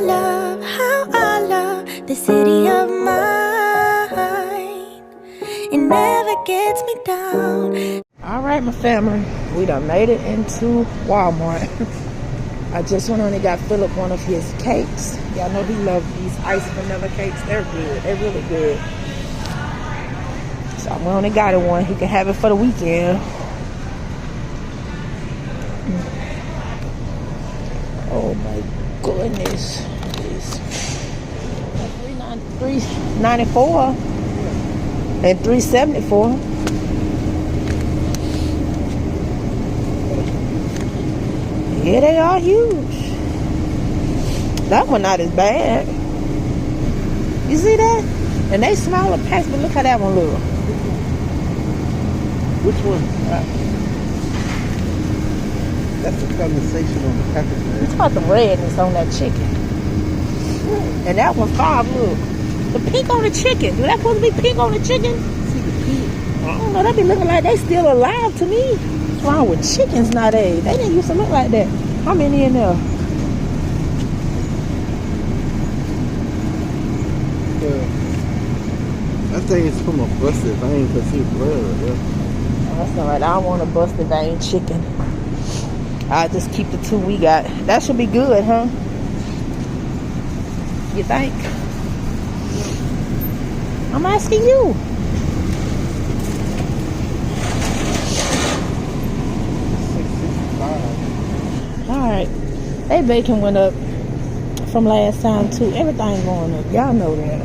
how I love the city of mine. It never gets me down. All right, my family, we done made it into Walmart. I just went on and got Philip one of his cakes. Y'all know he loves these iced vanilla cakes. They're good. They're really good. So I went on and got him one. He can have it for the weekend. Oh my goodness. It's $3.94 and $3.74. Yeah, they are huge. That one not as bad. You see that? And they smaller packs, but look how that one look. Which one? That's the condensation on the package. It's about the redness on that chicken. And that one's $5, look. The pink on the chicken. Do that supposed to be pink on the chicken? See the pink? I don't know, they be looking like they still alive to me. What's wrong with chickens nowadays? They didn't used to look like that. How many in there? I think it's from a busted vein because it's blood right there. Oh, that's alright. I don't want a busted vein chicken. I'll just keep the two we got. That should be good, huh? You think? I'm asking you. Alright. They bacon went up from last time too. Everything going up. Y'all know that.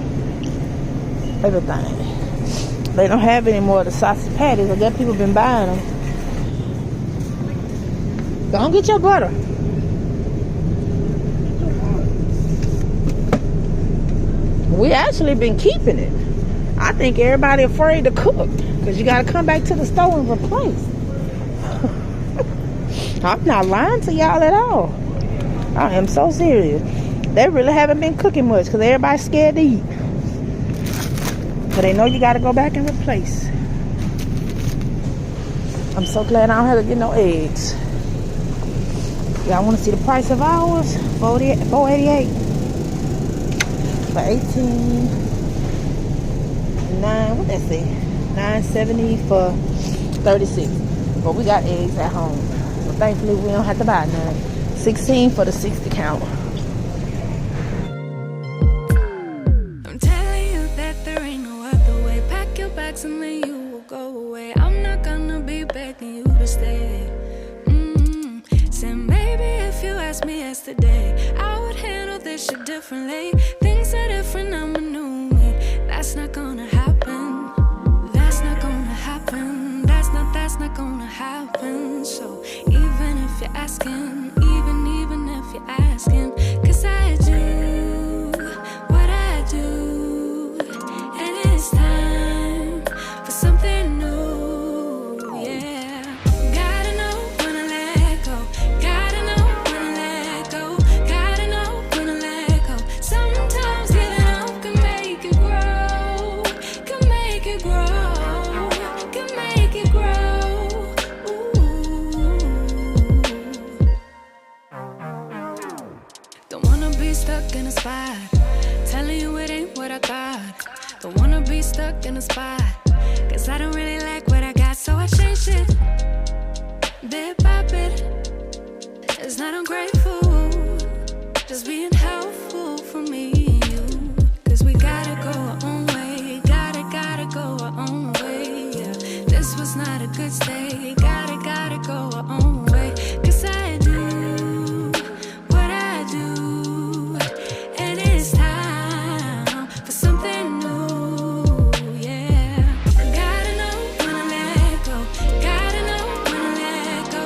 Everything. They don't have any more of the sausage patties. I guess people been buying them. Go on, get your butter. We actually been keeping it. I think everybody afraid to cook because you got to come back to the store and replace. I'm not lying to y'all at all. I am so serious. They really haven't been cooking much because everybody's scared to eat. But they know you got to go back and replace. I'm so glad I don't have to get no eggs. Y'all want to see the price of ours? $4.88 for 18. What that say? $9.70 for 36. But we got eggs at home, so thankfully we don't have to buy none. 16 for the 60 count. I'm telling you that there ain't no other way. Pack your bags and then you will go away. I'm not gonna be begging you to stay. Said maybe if you asked me yesterday, I would handle this shit differently. Things are different, I'm a new me. That's not gonna happen. That's not gonna happen. That's not gonna happen. So even if you're asking, even if you're asking, 'cause I do what I do, and it's time for something new. Yeah, gotta know when to let go. Gotta know when to let go. Gotta know when to let go. Sometimes giving up can make it grow. Can make it grow. Can make it grow. Don't wanna be stuck in a spot, telling you it ain't what I thought. Don't wanna be stuck in a spot, 'cause I don't really like what I got, so I changed it bit by bit. It's not ungrateful, just being helpful for me and you. 'Cause we gotta go our own way, gotta go our own way. Yeah. This was not a good stay, gotta go our own way. 'Cause I do what I do, and it's time for something new. Yeah, gotta know when to let go. Gotta know when to let go.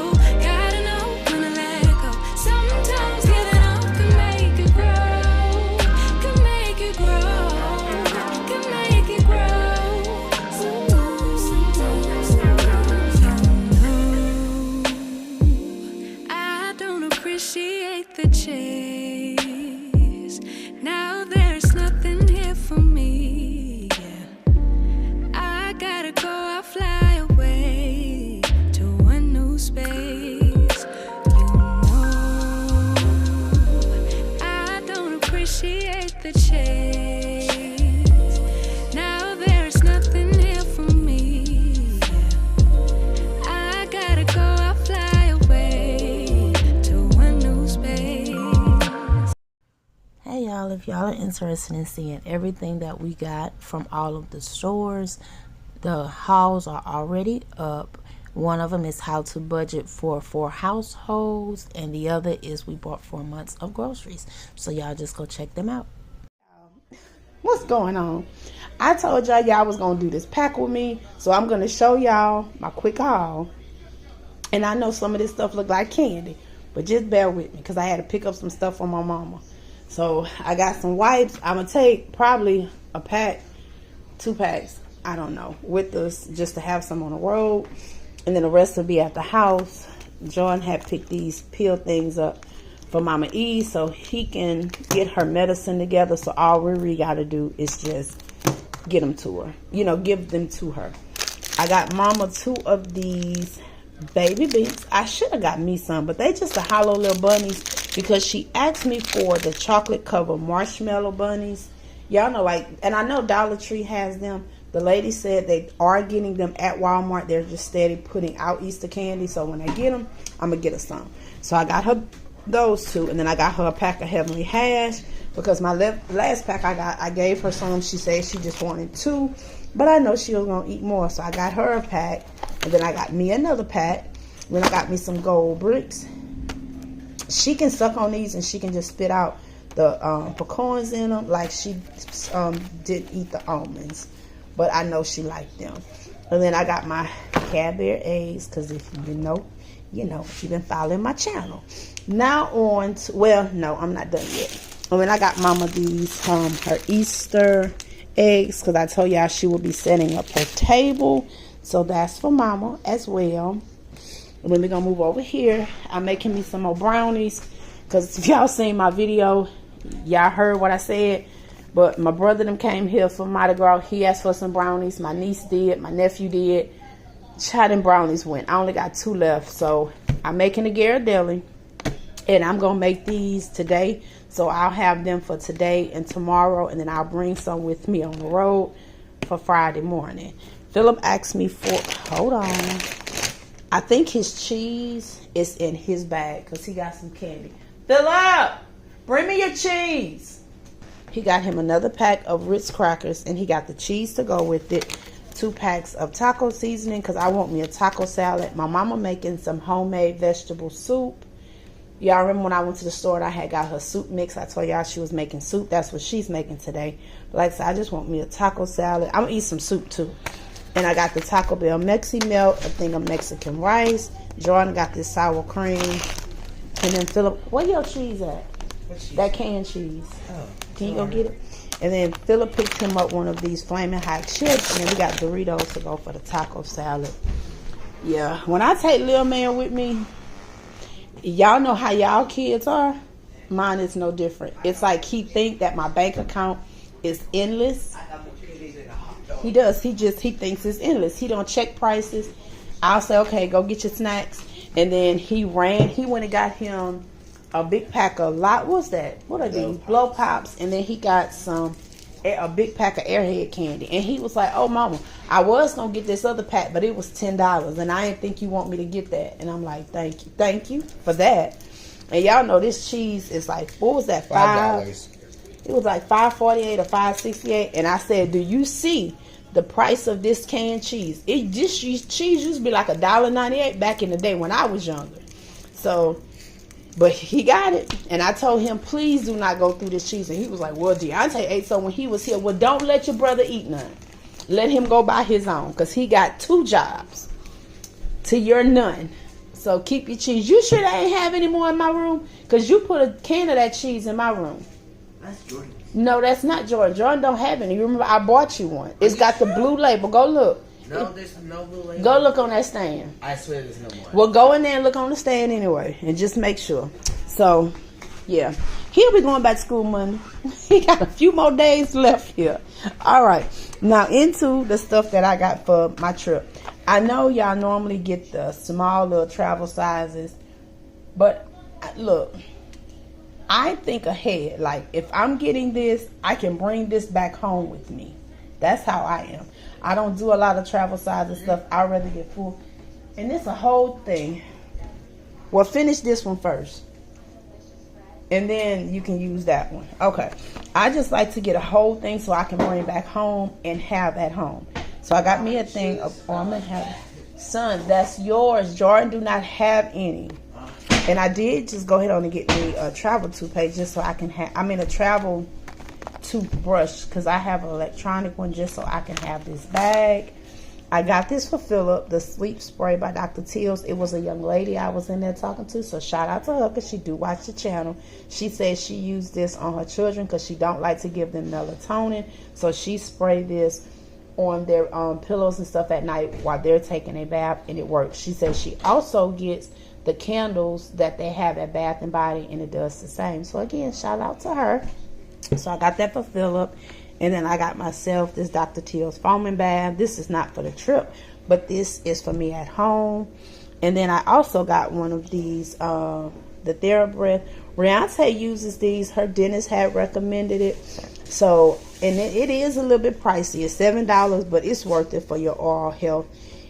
Gotta know when to let go. Sometimes giving up can make it the chase. Now there's nothing here for me. I gotta go, I'll fly away to a new space. Hey y'all, if y'all are interested in seeing everything that we got from all of the stores, the hauls are already up. One of them is how to budget for 4 households, and the other is we bought 4 months of groceries. So y'all just go check them out. What's going on? I told y'all was gonna do this pack with me, so I'm gonna show y'all my quick haul. And I know some of this stuff look like candy, but just bear with me because I had to pick up some stuff from my mama. So I got some wipes. I'm gonna take probably a pack, 2 packs, I don't know, with us just to have some on the road. And then the rest will be at the house. John had picked these pill things up for Mama E so he can get her medicine together. So all we really got to do is just get them to her. You know, give them to her. I got Mama 2 of these baby beets. I should have got me some, but they just the hollow little bunnies because she asked me for the chocolate covered marshmallow bunnies. Y'all know, like, and I know Dollar Tree has them. The lady said they are getting them at Walmart. They're just steady putting out Easter candy. So when I get them, I'm going to get her some. So I got her those 2. And then I got her a pack of Heavenly Hash. Because my last pack I gave her some. She said she just wanted 2. But I know she was going to eat more. So I got her a pack. And then I got me another pack. Then I got me some gold bricks. She can suck on these and she can just spit out the pecans in them. Like she did eat the almonds. But I know she liked them. And then I got my Cadbury eggs. Because if you know, you've been following my channel. Now on to, well, no, I'm not done yet. And then I got Mama these, her Easter eggs. Because I told y'all she will be setting up her table. So that's for Mama as well. And then we're going to move over here. I'm making me some more brownies. Because if y'all seen my video, y'all heard what I said. But my brother them came here for Mardi Gras. He asked for some brownies. My niece did. My nephew did. Child and brownies went. I only got 2 left. So I'm making a Ghirardelli. And I'm going to make these today. So I'll have them for today and tomorrow. And then I'll bring some with me on the road for Friday morning. Philip asked me for, hold on. I think his cheese is in his bag. Because he got some candy. Philip, bring me your cheese. He got him another pack of Ritz crackers, and he got the cheese to go with it. 2 packs of taco seasoning, because I want me a taco salad. My mama making some homemade vegetable soup. Y'all remember when I went to the store and I had got her soup mix? I told y'all she was making soup. That's what she's making today. But like I said, I just want me a taco salad. I'm going to eat some soup, too. And I got the Taco Bell Mexi Melt, a thing of Mexican rice. Jordan got this sour cream. And then Philip, where your cheese at? That canned cheese. Oh. Can you go get it? And then Philip picked him up one of these flaming hot chips. And then we got Doritos to go for the taco salad. Yeah. When I take Lil Man with me, y'all know how y'all kids are. Mine is no different. It's like he think that my bank account is endless. He does. He thinks it's endless. He don't check prices. I'll say, okay, go get your snacks. And then he went and got him a big pack of what's that? What are these? Blow pops. And then he got a big pack of Airhead candy. And he was like, oh, mama, I was going to get this other pack, but it was $10. And I didn't think you want me to get that. And I'm like, thank you. Thank you for that. And y'all know this cheese is like, what was that? $5. It was like $5.48 or $5.68. And I said, do you see the price of this canned cheese? This cheese used to be like $1.98 back in the day when I was younger. So, but he got it. And I told him, please do not go through this cheese. And he was like, well, Deontay ate some when he was here. Well, don't let your brother eat none. Let him go buy his own. Because he got 2 jobs to your none. So keep your cheese. You sure they ain't have any more in my room? Because you put a can of that cheese in my room. That's Jordan. No, that's not Jordan. Jordan don't have any. You remember I bought you one. It's got the blue label. Go look. No, there's no blue label. Go look on that stand. I swear there's no more. Well, go in there and look on the stand anyway. And just make sure. So, yeah. He'll be going back to school Monday. He got a few more days left here. All right. Now, into the stuff that I got for my trip. I know y'all normally get the small little travel sizes. But, look. I think ahead. Like, if I'm getting this, I can bring this back home with me. That's how I am. I don't do a lot of travel size and stuff. I'd rather get full. And it's a whole thing. Well, finish this one first. And then you can use that one. Okay. I just like to get a whole thing so I can bring back home and have at home. So I got me a thing of, oh, I'm going to have, son, that's yours. Jordan do not have any. And I did just go ahead on and get me a travel toothpaste just so I can have, a travel toothbrush because I have an electronic one just so I can have this bag. I got this for Philip, the sleep spray by Dr. Teals. It was a young lady I was in there talking to, so shout out to her because she do watch the channel. She says she used this on her children because she don't like to give them melatonin, so she sprayed this on their pillows and stuff at night while they're taking a bath, and it works. She says she also gets the candles that they have at Bath and Body, and it does the same. So again, shout out to her. So I got that for Philip. And then I got myself this Dr. Teal's foaming bath. This is not for the trip, but this is for me at home. And then I also got one of these, the TheraBreath. Riante uses these. Her dentist had recommended it. So, and it is a little bit pricey. It's $7, but it's worth it for your oral health.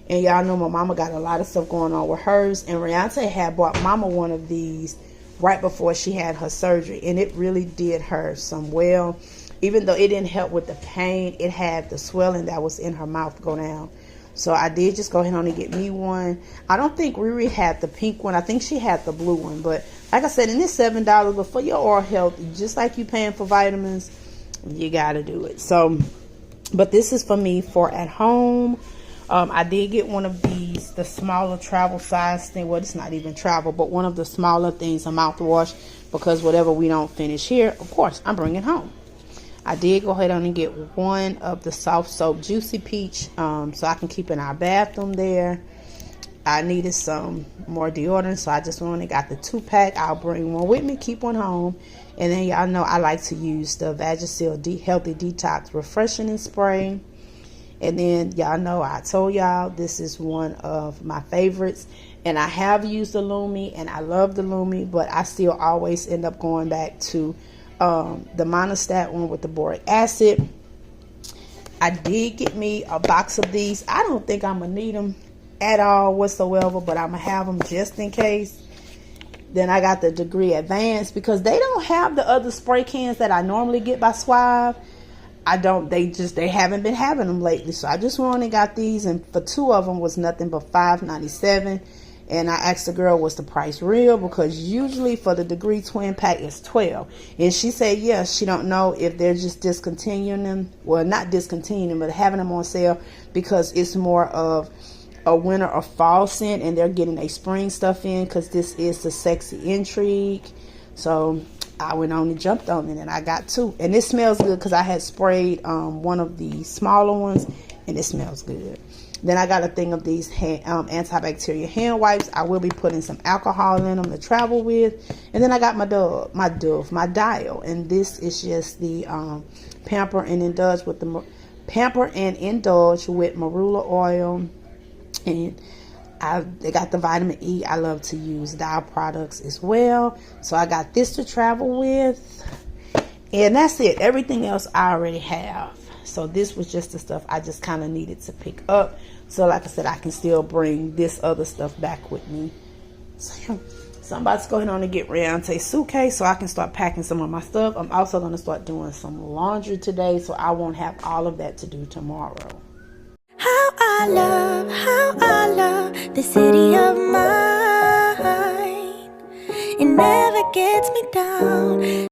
And y'all know my mama got a lot of stuff going on with hers. And Riante had bought mama one of these right before she had her surgery. And it really did her some well. Even though it didn't help with the pain, it had the swelling that was in her mouth go down. So I did just go ahead on and get me one. I don't think Riri had the pink one. I think she had the blue one. But like I said, and it's $7. But for your oral health, just like you paying for vitamins, you got to do it. So, but this is for me for at home. I did get one of these, the smaller travel size thing. Well, it's not even travel, but one of the smaller things, a mouthwash. Because whatever we don't finish here, of course, I'm bringing home. I did go ahead on and get one of the soft soap Juicy Peach so I can keep in our bathroom there. I needed some more deodorant, so I just went and got the 2-pack. I'll bring one with me, keep one home. And then y'all know I like to use the Vagisil Healthy Detox Refreshing Spray. And then y'all know I told y'all this is one of my favorites. And I have used the Lumi, and I love the Lumi, but I still always end up going back to the Monostat one with the boric acid. I did get me a box of these. I don't think I'm gonna need them at all whatsoever, but I'm gonna have them just in case. Then I got the Degree Advanced because they don't have the other spray cans that I normally get by Suave. They haven't been having them lately, so I just went and got these, and for 2 of them was nothing but $5.97. And I asked the girl, what's the price real? Because usually for the Degree twin pack, it's $12. And she said, yes, she don't know if they're just discontinuing them. Well, not discontinuing them, but having them on sale because it's more of a winter or fall scent. And they're getting a spring stuff in because this is the Sexy Intrigue. So I went on and jumped on it, and I got 2. And it smells good because I had sprayed one of the smaller ones, and it smells good. Then I got a thing of these antibacterial hand wipes. I will be putting some alcohol in them to travel with. And then I got my Dial. And this is just the Pamper and Indulge with marula oil. And they got the vitamin E. I love to use Dial products as well. So I got this to travel with. And that's it. Everything else I already have. So this was just the stuff I just kind of needed to pick up. So like I said, I can still bring this other stuff back with me. So I'm about to go ahead on and get Riante's suitcase so I can start packing some of my stuff. I'm also going to start doing some laundry today, so I won't have all of that to do tomorrow. How I love the city of mine. It never gets me down.